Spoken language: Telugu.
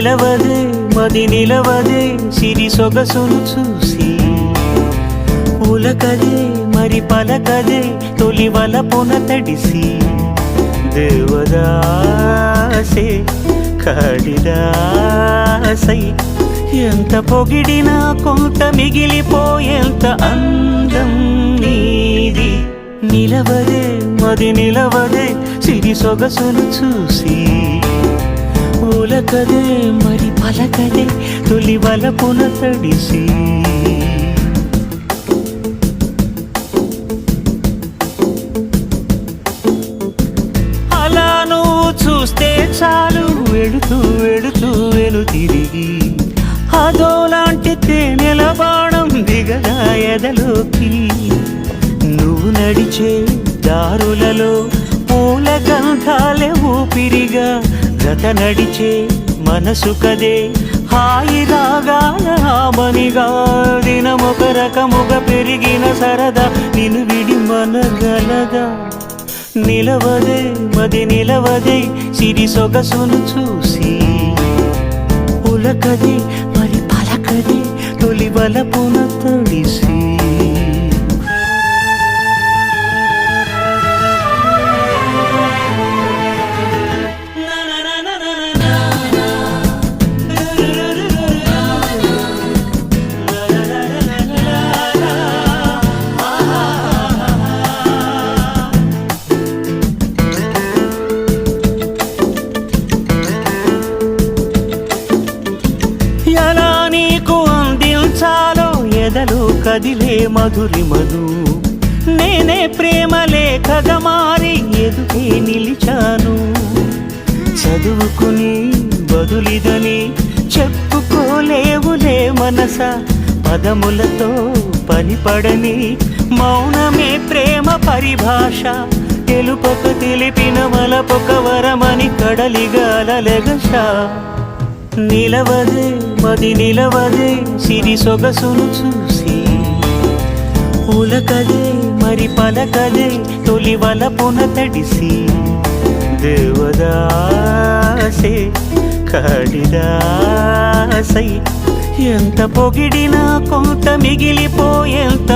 నిలవదే మది నిలవదే సిరి సొగసును చూసి ఉలకదే మరి పలకదే తొలి వలపున తడిసి దేవదాసే కాళిదాసై ఎంత పొగిడినా కొంత మిగిలిపోయేంత అందం నీది నిలవదే మది నిలవదే సిరి సొగసును చూసి ఉలకదే మరి పలకదే తొలి వలపున తడిసి అలా నువ్వు చూస్తే చాలు వెడుతూ వెడుతూ వెను తిరిగి అదోలాంటి తేనెల బాణం దిగదా ఎదలోకి నువ్వు నడిచే దారులలో పూల గంధాలే ఊపిరిగా గత నడిచే మనసు కదే హాయి రాగాల ఆమనిగా దినమొక రకముగా పెరిగిన సరదా నిన్ను విడి మనగలదా నిలవదే మది నిలవదే సిరి సొగసును చూసి ఉలకదే మరి పలకదే తొలి వలపున తడిసి ఎలా నీకు అందించాలో ఎదలు కదిలే మధురిమను నేనే ప్రేమ లేఖగా మారి ఎదుటే నిలిచాను చదువుకుని బదులిదని చెప్పుకోలేవులే మనస పదములతో పనిపడని మౌనమే ప్రేమ పరిభాష తెలుపక తెలిపిన మలపొక వరమని కడలిగాలెగషా నిలవదే మది నిలవదే సిరి సొగసును చూసి ఉలకదే మరి పలకదే తొలి వలపున తడిసి దేవదాసే కాళిదాసై ఎంత పొగిడినా కొంత మిగిలిపోయేంత